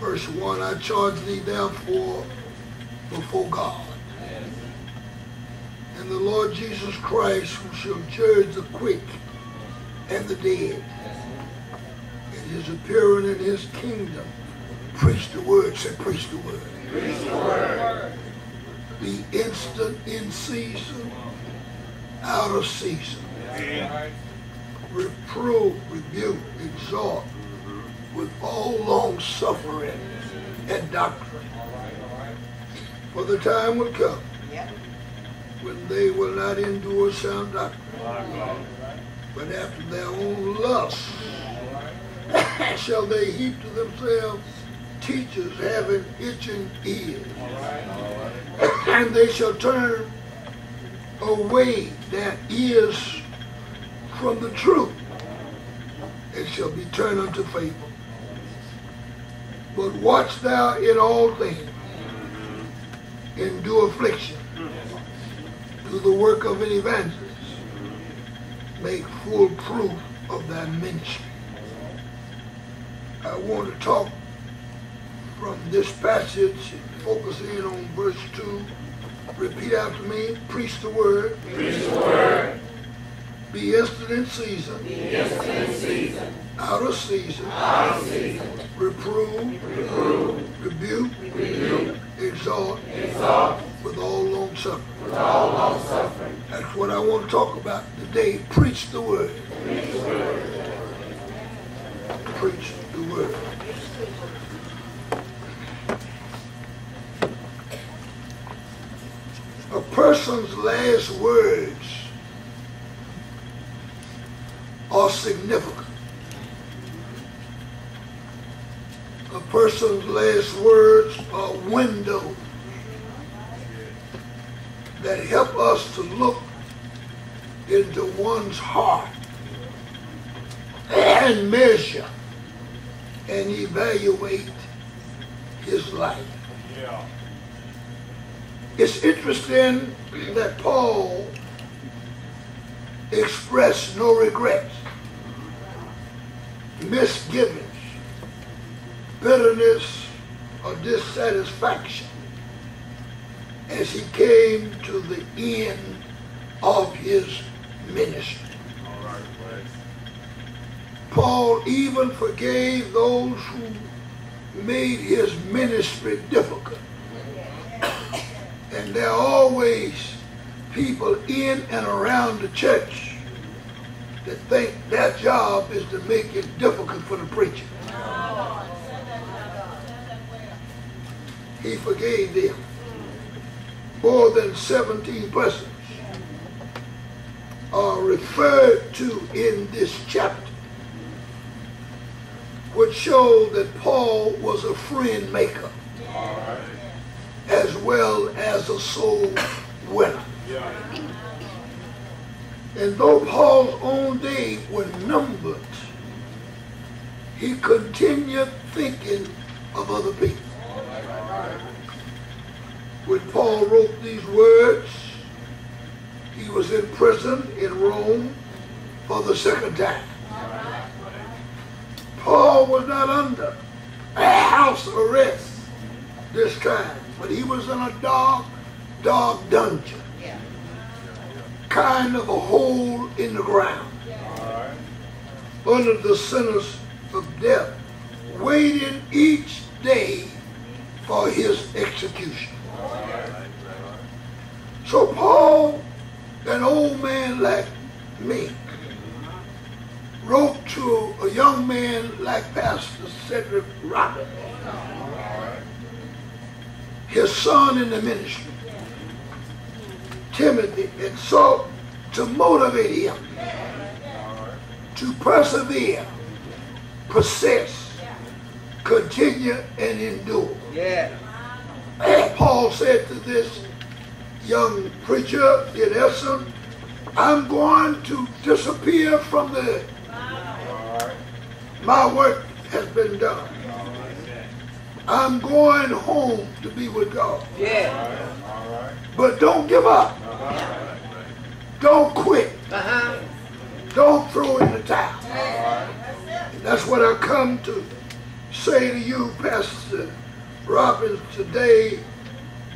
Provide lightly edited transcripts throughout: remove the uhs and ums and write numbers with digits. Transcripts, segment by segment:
Verse 1, I charge thee therefore before God and the Lord Jesus Christ, who shall judge the quick and the dead, in his appearing in his kingdom. Preach the word. Say, preach the word. Preach the word. Be instant in season, out of season. Reprove, rebuke, exhort with all long suffering and doctrine. For the time will come when they will not endure sound doctrine, but after their own lust shall they heap to themselves teachers having itching ears, and they shall turn away their ears from the truth, and shall be turned unto fable. But watch thou in all things, endure affliction, do the work of an evangelist, make full proof of thy ministry. I want to talk from this passage, focus in on verse 2. Repeat after me. Preach the word. Preach the word. Be instant in season. Be instant in season. Out of season. Out of season. Reprove. Reprove. Rebuke. Rebuke. Exhort. Exhort. With all long suffering. With all long suffering. That's what I want to talk about today. Preach the word. Preach the word. Preach the word. A person's last words are significant. A person's last words are windows that help us to look into one's heart and measure and evaluate his life. Yeah. It's interesting that Paul expressed no regrets, misgivings, bitterness, or dissatisfaction as he came to the end of his ministry. Paul even forgave those who made his ministry difficult. And there are always people in and around the church that think their job is to make it difficult for the preacher. He forgave them. More than 17 persons are referred to in this chapter, which show that Paul was a friend maker as well as a soul winner. And though Paul's own days were numbered, he continued thinking of other people. When Paul wrote these words, he was in prison in Rome for the second time. Paul was not under a house arrest this time, but he was in a dark, dark dungeon, kind of a hole in the ground, under the sentence of death, waiting each day for his execution. So Paul, an old man like me, wrote to a young man like Pastor Cedric Robbins, his son in the ministry, Timothy, and sought to motivate him to persevere, persist, continue, and endure. Paul said to this young preacher, in essence, I'm going to disappear from the earth. My work has been done. I'm going home to be with God. But don't give up. Don't quit. Don't throw in the towel. And that's what I come to say to you, Pastor Robbins, today,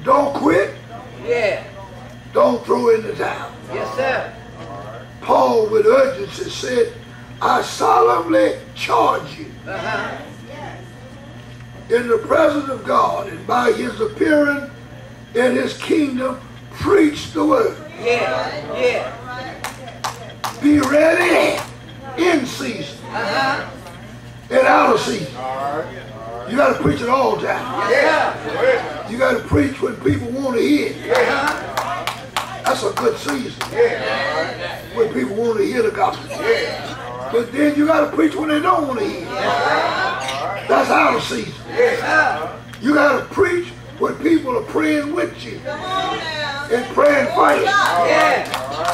don't quit. Yeah. Don't throw in the towel. Yes, sir. Paul with urgency said, I solemnly charge you in the presence of God and by his appearing in his kingdom, preach the word. Yeah. Yeah. Be ready in season and out of season. You got to preach it all the time. Yeah. You got to preach when people want to hear. That's a good season. When people want to hear the gospel. But then you got to preach when they don't want to hear. That's out of season. You got to preach when people are praying with you and praying for you.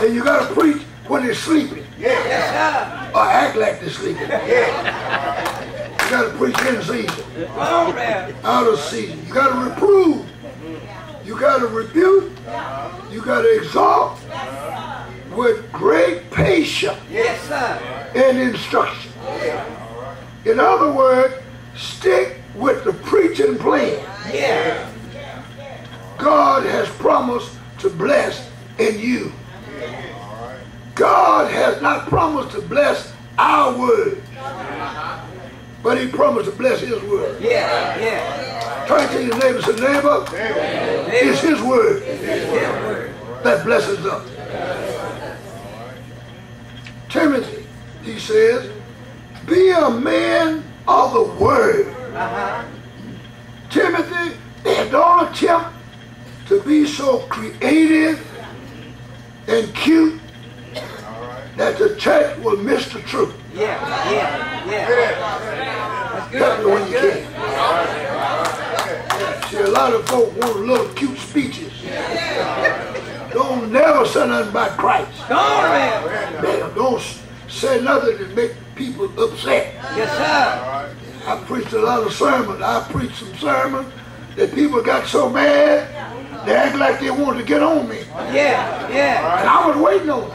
And you got to preach when they're sleeping. Or act like they're sleeping. You got to preach in season. Out of season. You got to reprove. You got to rebuke. You got to exhort with great patience and instruction. In other words, stick with the preaching plan. God has promised to bless in you. God has not promised to bless our word, but he promised to bless his word. Try to your neighbor, say, neighbor, it's his word that blesses us. Timothy, he says, be a man of the word. Timothy, don't attempt to be so creative and cute that the church will miss the truth. That's when you can. See, a lot of folk want little cute speeches. Don't never say nothing about Christ. Man, don't say nothing to make people upset. I preached a lot of sermons. I preached some sermons that people got so mad, they act like they wanted to get on me. And I was waiting on them.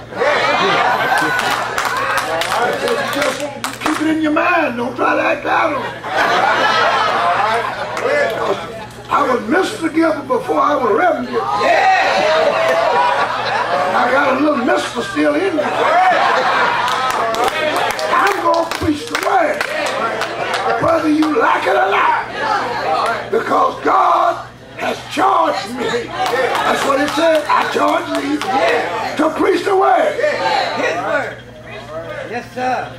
I said, just keep it in your mind. Don't try to act out on it. I was Mr. Gilbert before I was Reverend Gilbert. I got a little Mr. still in me. I'm going to preach the word, whether you like it or not, because God has charged me. That's what it said. I charge thee to preach the word. His word. Yes, sir.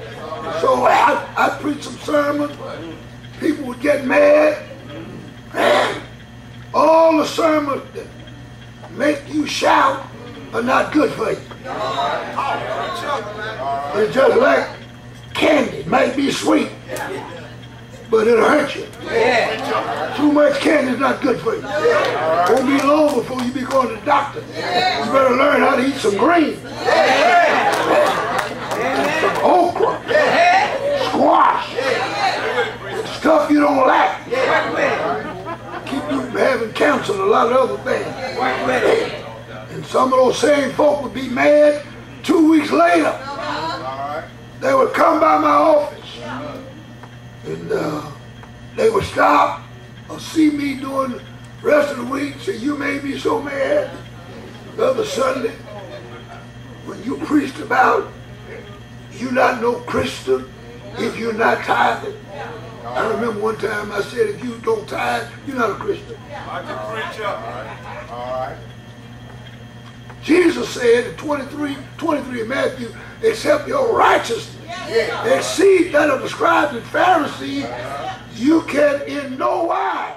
So I preached some sermons. People would get mad. Man, all the sermons that make you shout are not good for you. It's just like candy. It might be sweet, but it'll hurt you. Too much candy is not good for you. Won't be long before you be going to the doctor. You better learn how to eat some greens. Some okra. Squash. Stuff you don't like. Keep you from having cancer and a lot of other things. And some of those same folk would be mad 2 weeks later. They would come by my office and they would stop or see me during the rest of the week, say, you made me so mad the other Sunday when you preached about you not no Christian if you're not tithing. I remember one time I said, if you don't tithe, you're not a Christian. Jesus said in 23 in Matthew, except your righteousness exceed that of the scribes and Pharisees, you can in no wise